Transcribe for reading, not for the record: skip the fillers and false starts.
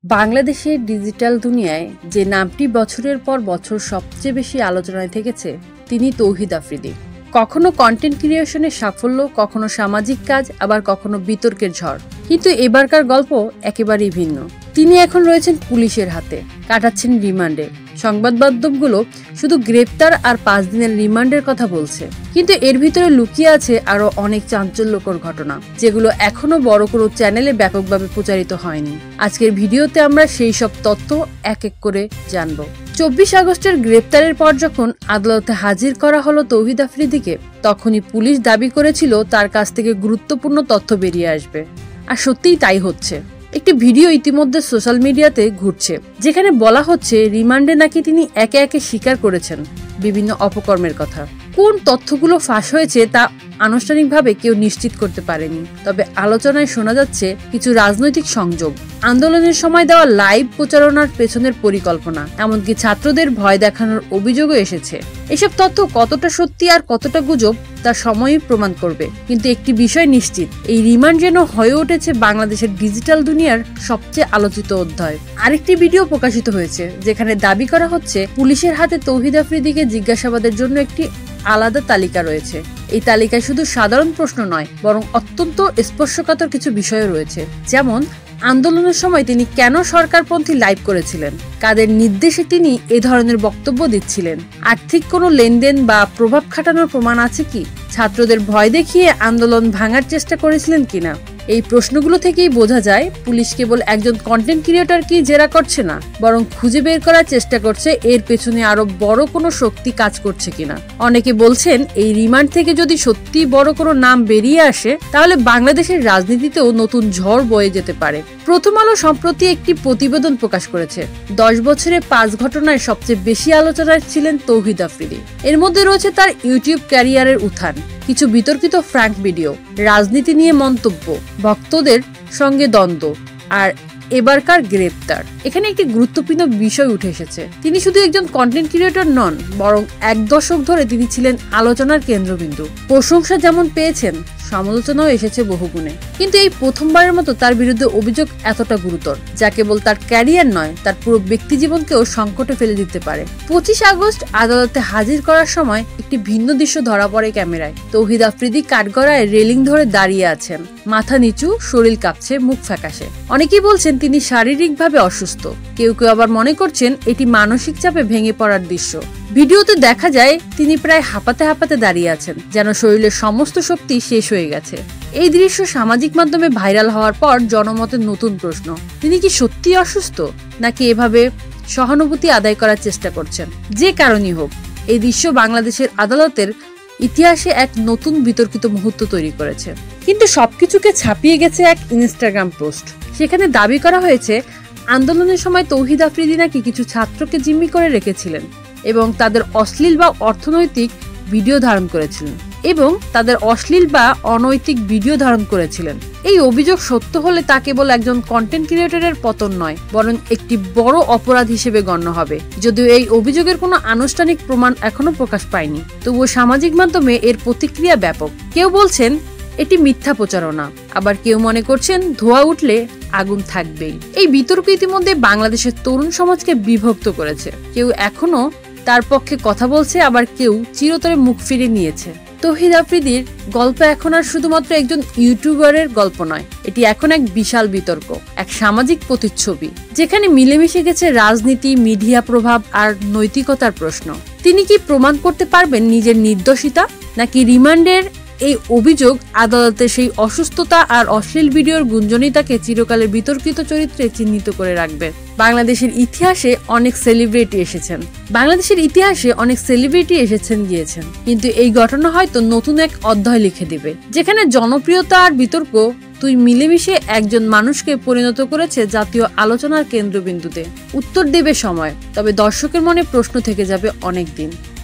বাংলাদেশের ডিজিটাল দুনিয়ায় যে নামটি বছরের পর বছর সবচেয়ে বেশি আলোচনায় থেকেছে তিনি তৌহিদ আফ্রিদি। কখনো কন্টেন্ট ক্রিয়েশনের সাফল্য, কখনো সামাজিক কাজ, আবার কখনো বিতর্কের ঝড়। কিন্তু এবারকার গল্প একেবারেই ভিন্ন। তিনি এখন রয়েছেন পুলিশের হাতে, কাটাচ্ছেন রিমান্ডে। সংবাদ মাধ্যমগুলো শুধু গ্রেপ্তার আর 5 দিনের রিমান্ডের কথা বলছে, কিন্তু এর ভিতরে লুকিয়ে আছে আরো অনেক চাঞ্চল্যকর ঘটনা, যেগুলো এখনো বড় কোনো চ্যানেলে ব্যাপকভাবে প্রচারিত হয়নি। আজকের ভিডিওতে আমরা সেই সব তথ্য এক এক করে জানবো। 24 আগস্টের গ্রেপ্তারের পর যখন আদালতে হাজির করা হলো তৌহিদ আফ্রিদিকে, তখনই পুলিশ দাবি করেছিল তার কাছ থেকে গুরুত্বপূর্ণ তথ্য বেরিয়ে আসবে। আর সত্যিই তাই হচ্ছে। একটি ভিডিও ইতিমধ্যে সোশ্যাল মিডিয়াতে ঘুরছে, যেখানে বলা হচ্ছে রিমান্ডে নাকি তিনি একে একে স্বীকার করেছেন বিভিন্ন অপকর্মের কথা। কোন তথ্যগুলো ফাঁস হয়েছে তা আনুষ্ঠানিকভাবে কেউ নিশ্চিত করতে পারেনি, তবে আলোচনায় শোনা যাচ্ছে কিছু রাজনৈতিক সংযোগ, আন্দোলনের সময় দেওয়া লাইভ প্রচারণার পেছনের পরিকল্পনা, এমনকি ছাত্রদের ভয় দেখানোর অভিযোগও এসেছে। এসব তথ্য কতটা সত্যি আর কতটা গুজব তা সময়ই প্রমাণ করবে, কিন্তু একটি বিষয় নিশ্চিত, এই রিমান্ড যেন হয়ে উঠেছে বাংলাদেশের ডিজিটাল দুনিয়ার সবচেয়ে আলোচিত অধ্যায়। আরেকটি ভিডিও প্রকাশিত হয়েছে, যেখানে দাবি করা হচ্ছে পুলিশের হাতে তৌহিদ আফ্রিদিকে জিজ্ঞাসাবাদের জন্য একটি আলাদা তালিকা রয়েছে। এই তালিকায় শুধু সাধারণ প্রশ্ন নয়, বরং অত্যন্ত স্পর্শকাতর কিছু বিষয় রয়েছে, যেমন আন্দোলনের সময় তিনি কেন সরকারপন্থী লাইভ করেছিলেন, কাদের নির্দেশে তিনি এ ধরনের বক্তব্য দিচ্ছিলেন, আর্থিক কোনো লেনদেন বা প্রভাব খাটানোর প্রমাণ আছে কি, ছাত্রদের ভয় দেখিয়ে আন্দোলন ভাঙার চেষ্টা করেছিলেন কিনা। এই প্রশ্নগুলো থেকেই বোঝা যায় পুলিশ কেবল একজন কন্টেন্ট ক্রিয়েটরকে জেরা করছে না, বরং খুঁজে বের করার চেষ্টা করছে এর পেছনে আরো বড় কোনো শক্তি কাজ করছে কিনা। অনেকে বলছেন এই রিমান্ড থেকে যদি সত্যি বড় কোনো নাম বেরিয়ে আসে, তাহলে বাংলাদেশের রাজনীতিতেও নতুন ঝড় বয়ে যেতে পারে। প্রথম আলো সম্প্রতি একটি প্রতিবেদন প্রকাশ করেছে, 10 বছরে 5 ঘটনায় সবচেয়ে বেশি আলোচনায় ছিলেন তৌহিদ আফ্রিদি। এর মধ্যে রয়েছে তার ইউটিউব ক্যারিয়ারের উত্থান, কিছু বিতর্কিত ফ্র্যাঙ্ক ভিডিও, রাজনীতি নিয়ে মন্তব্য, ভক্তদের সঙ্গে দ্বন্দ্ব, আর এবারকার গ্রেপ্তার। এখানে একটি গুরুত্বপূর্ণ বিষয় উঠে এসেছে, তিনি শুধু একজন কন্টেন্ট ক্রিয়েটর নন, বরং 1 দশক ধরে তিনি ছিলেন আলোচনার কেন্দ্রবিন্দু। প্রশংসা যেমন পেয়েছেন, সমালোচনাও এসেছে বহুগুণে। কিন্তু এই প্রথমবারের মতো তার বিরুদ্ধে অভিযোগ এতটা গুরুতর, যা কেবল তার ক্যারিয়ার নয়, তার পুরো ব্যক্তি জীবনকেও সংকটে ফেলে দিতে পারে। 25 আগস্ট আদালতে হাজির করার সময় একটি ভিন্ন দৃশ্য ধরা পড়ে ক্যামেরায়। তৌহিদ আফ্রিদি কাঠগড়ায় রেলিং ধরে দাঁড়িয়ে আছেন, মাথা নিচু, শরীর কাঁপছে, মুখ ফ্যাকাশে। অনেকেই বলছেন তিনি শারীরিকভাবে অসুস্থ, কেউ কেউ আবার মনে করছেন এটি মানসিক চাপে ভেঙে পড়ার দৃশ্য। ভিডিওতে দেখা যায় তিনি প্রায় হাঁপাতে হাঁপাতে দাঁড়িয়ে আছেন, যেন শরীরের সমস্ত শক্তি শেষ হয়ে গেছে। এই দৃশ্য সামাজিক মাধ্যমে ভাইরাল হওয়ার পর জনমতের নতুন প্রশ্ন, তিনি কি সত্যি অসুস্থ, নাকি এভাবে সহানুভূতি আদায় করার চেষ্টা করছেন। যে কারণেই হোক, এই দৃশ্য বাংলাদেশের আদালতের ইতিহাসে এক নতুন বিতর্কিত মুহূর্ত তৈরি করেছে। কিন্তু সবকিছুকে ছাপিয়ে গেছে এক ইনস্টাগ্রাম পোস্ট। সেখানে দাবি করা হয়েছে আন্দোলনের সময় তৌহিদ আফ্রিদি নাকি কিছু ছাত্রকে জিম্মি করে রেখেছিলেন এবং তাদের অশ্লীল বা অর্থনৈতিক ভিডিও ধারণ করেছিলেন এই অভিযোগ সত্য হলে তা কেবল একজন কন্টেন্ট ক্রিয়েটরের পতন নয়, বরং একটি বড় অপরাধ হিসেবে গণ্য হবে। যদিও এই অভিযোগের কোনো আনুষ্ঠানিক প্রমাণ এখনো প্রকাশ পায়নি, তবুও সামাজিক মাধ্যমে এর প্রতিক্রিয়া ব্যাপক। কেউ বলছেন এটি মিথ্যা প্রচারণা, আবার কেউ মনে করছেন ধোঁয়া উঠলে আগুন থাকবেই। এই বিতর্ক ইতিমধ্যে বাংলাদেশের তরুণ সমাজকে বিভক্ত করেছে। কেউ এখনো তার পক্ষে কথা বলছে, আবার কেউ চিরতরে মুখ ফিরিয়ে নিয়েছে। তৌহিদ আফ্রিদির গল্প এখন আর শুধুমাত্র একজন ইউটিউবারের গল্প নয়, এটি এখন এক বিশাল বিতর্ক, এক সামাজিক প্রতিচ্ছবি, যেখানে মিলেমিশে গেছে রাজনীতি, মিডিয়া প্রভাব আর নৈতিকতার প্রশ্ন। তিনি কি প্রমাণ করতে পারবেন নিজের নির্দোষিতা, নাকি রিমান্ডের এই অভিযোগ আদালতে সেই অসুস্থতা আর অশ্লীল ভিডিওর গুঞ্জনই তাকে চিরকালের বিতর্কিত চরিত্রে চিহ্নিত করে রাখবে। বাংলাদেশের ইতিহাসে অনেক সেলিব্রিটি এসেছেন গিয়েছেন, কিন্তু এই ঘটনা হয়তো নতুন এক অধ্যায় লিখে দিবে, যেখানে জনপ্রিয়তা আর বিতর্ক দুই মিলেমিশে একজন মানুষকে পরিণত করেছে জাতীয় আলোচনার কেন্দ্রবিন্দুতে। উত্তর দেবে সময়, তবে দর্শকের মনে প্রশ্ন থেকে যাবে অনেক দিন।